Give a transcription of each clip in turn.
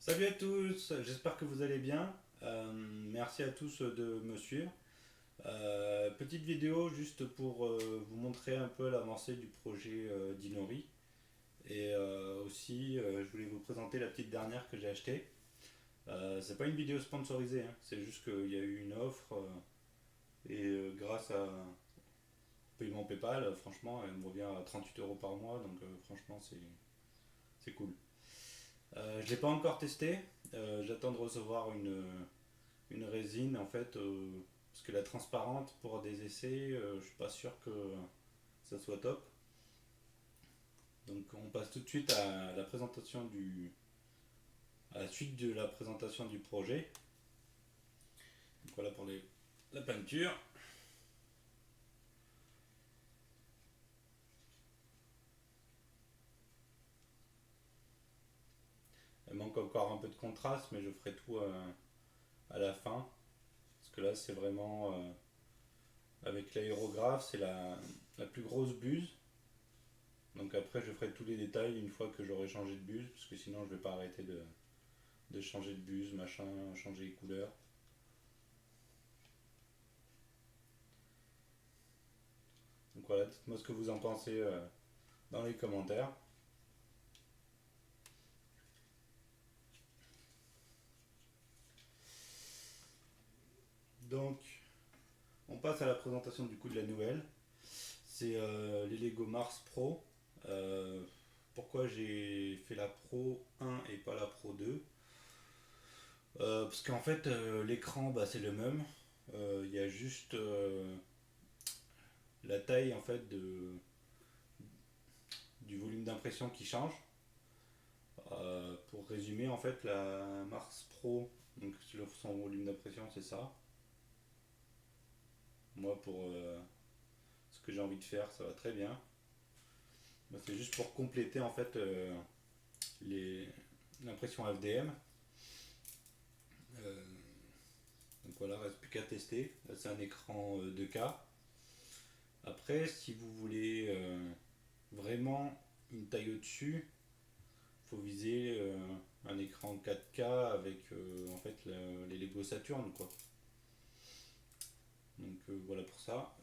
Salut à tous, j'espère que vous allez bien. Merci à tous de me suivre. Petite vidéo juste pour vous montrer un peu l'avancée du projet d'Inori. Et aussi, je voulais vous présenter la petite dernière que j'ai achetée. C'est pas une vidéo sponsorisée, hein, c'est juste qu'il y a eu une offre et grâce à paiement PayPal, franchement, elle me revient à 38 € par mois, donc franchement, c'est cool. Je ne l'ai pas encore testé. J'attends de recevoir une résine en fait, parce que la transparente pour des essais, je suis pas sûr que ça soit top. Donc on passe tout de suite à la présentation à la suite de la présentation du projet. Donc voilà pour la peinture. Elle manque encore un peu de contraste, mais je ferai tout à la fin. Parce que là, c'est vraiment avec l'aérographe, c'est la plus grosse buse. Donc après, je ferai tous les détails une fois que j'aurai changé de buse, parce que sinon, je vais pas arrêter de changer de buse, machin, changer les couleurs. Donc voilà, dites-moi ce que vous en pensez dans les commentaires. Donc, on passe à la présentation du coup de la nouvelle. C'est les Lego Mars Pro. Euh, Pourquoi j'ai fait la Pro 1 et pas la Pro 2? Parce qu'en fait, l'écran, bah, c'est le même. Il y a juste la taille en fait du volume d'impression qui change. Pour résumer, en fait, la Mars Pro, donc son volume d'impression, c'est ça. Moi, pour ce que j'ai envie de faire, ça va très bien. Moi, c'est juste pour compléter en fait les- l'impression FDM. Euh, donc voilà, reste plus qu'à tester. Là, c'est un écran 2K. Après, si vous voulez vraiment une taille au-dessus, il faut viser un écran 4K avec en fait les Lego Saturn quoi. Donc voilà pour ça.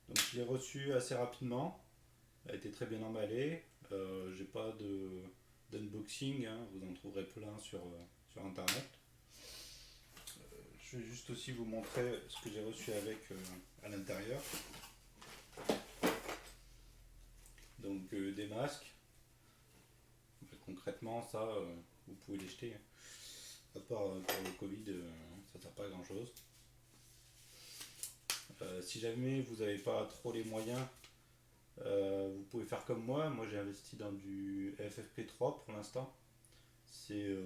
Donc je l'ai reçu assez rapidement. Elle a été très bien emballée. J'ai pas d'unboxing, hein, vous en trouverez plein sur internet. Je vais juste aussi vous montrer ce que j'ai reçu avec à l'intérieur. Donc des masques. En fait, concrètement, ça, vous pouvez les jeter, hein. À part pour le Covid, ça sert pas à grand chose. Si jamais vous n'avez pas trop les moyens, vous pouvez faire comme moi. Moi, j'ai investi dans du FFP3 pour l'instant. C'est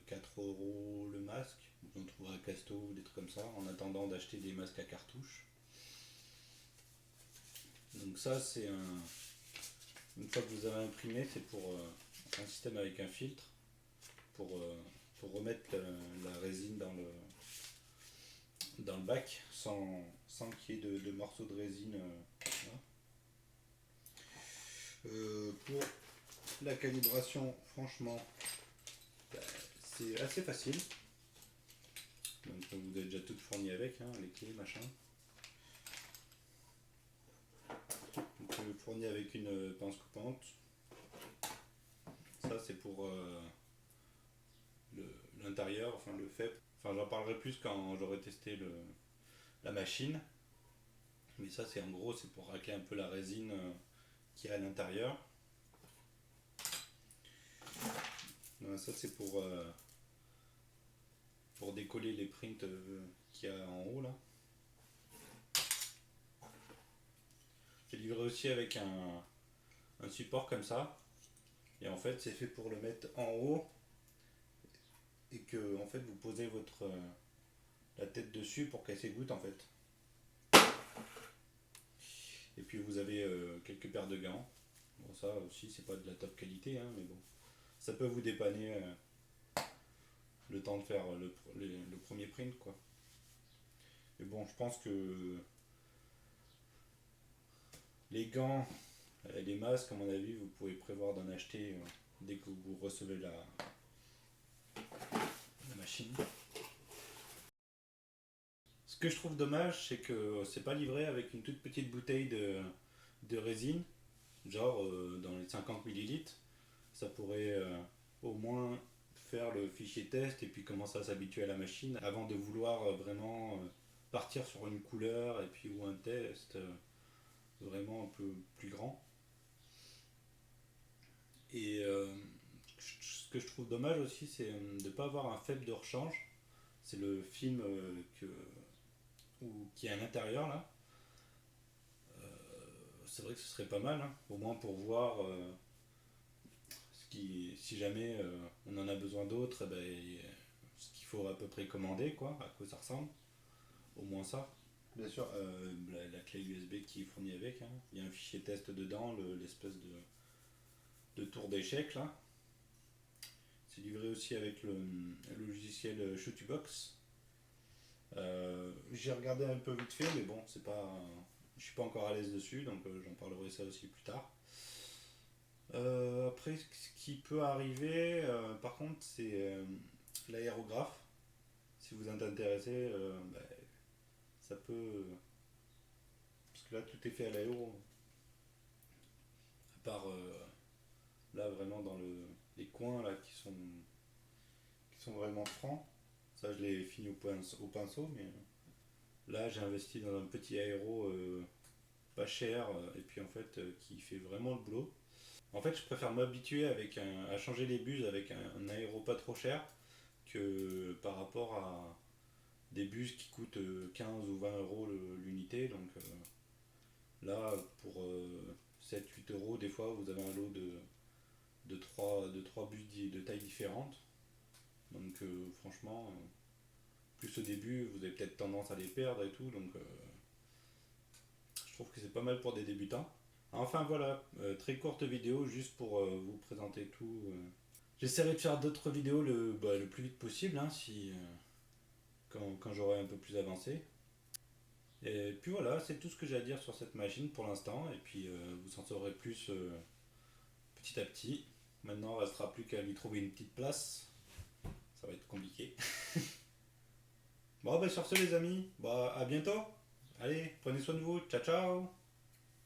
4 € le masque. Vous en trouverez à Casto ou des trucs comme ça, en attendant d'acheter des masques à cartouches. Donc ça, c'est un... Une fois que vous avez imprimé, c'est pour un système avec un filtre pour, pour remettre la résine dans le bac sans qu'il y ait de morceaux de résine. Voilà. Pour la calibration, franchement, bah, c'est assez facile. Donc vous avez déjà tout fourni avec, hein, les clés, machin. Donc fourni avec une pince coupante. Ça c'est pour l'intérieur, enfin le fait. Enfin j'en parlerai plus quand j'aurai testé la machine. Mais ça c'est en gros c'est pour racler un peu la résine qui est à l'intérieur. Ça c'est pour décoller les prints qu'il y a en haut là. C'est livré aussi avec un support comme ça. Et en fait c'est fait pour le mettre en haut et que en fait vous posez la tête dessus pour qu'elle s'égoutte en fait. Et puis vous avez quelques paires de gants. Bon ça aussi c'est pas de la top qualité, hein, mais bon. Ça peut vous dépanner le temps de faire le premier print quoi. Mais bon je pense que les gants, les masques à mon avis vous pouvez prévoir d'en acheter dès que vous recevez machine. Ce que je trouve dommage, c'est que c'est pas livré avec une toute petite bouteille de résine, genre dans les 50 millilitres. Ça pourrait au moins faire le fichier test et puis commencer à s'habituer à la machine avant de vouloir vraiment partir sur une couleur et puis ou un test vraiment un peu plus grand. Et ce que je trouve dommage aussi, c'est de ne pas avoir un faible de rechange. C'est le film qui est à l'intérieur là. C'est vrai que ce serait pas mal, hein, au moins pour voir si jamais on en a besoin d'autres, eh ben, ce qu'il faut à peu près commander, quoi, à quoi ça ressemble, au moins ça. Bien sûr, la clé USB qui est fournie avec, hein. Il y a un fichier test dedans, l'espèce de tour d'échec là. C'est livré aussi avec le logiciel Shootybox. J'ai regardé un peu vite fait, mais bon, c'est pas, je suis pas encore à l'aise dessus, donc j'en parlerai ça aussi plus tard. Après, ce qui peut arriver, par contre, c'est l'aérographe. Si vous êtes intéressé, bah, ça peut. Parce que là, tout est fait à l'aéro. À part là, vraiment dans les coins là, qui sont vraiment francs. Ça, je l'ai fini au pinceau, mais là, j'ai investi dans un petit aéro pas cher et puis en fait, qui fait vraiment le boulot. En fait, je préfère m'habituer à changer les buses avec un aéro pas trop cher que par rapport à des bus qui coûtent 15 ou 20 euros l'unité. Donc là, pour 7-8 euros, des fois, vous avez un lot de 3 bus de taille différentes. Donc franchement, plus au début, vous avez peut-être tendance à les perdre et tout. Donc je trouve que c'est pas mal pour des débutants. Enfin voilà, très courte vidéo juste pour vous présenter tout. J'essaierai de faire d'autres vidéos le plus vite possible, hein, quand j'aurai un peu plus avancé. Et puis voilà, c'est tout ce que j'ai à dire sur cette machine pour l'instant. Et puis vous en saurez plus petit à petit. Maintenant, il ne restera plus qu'à lui trouver une petite place. Ça va être compliqué. Bon, bah sur ce les amis, bah à bientôt. Allez, prenez soin de vous. Ciao ciao.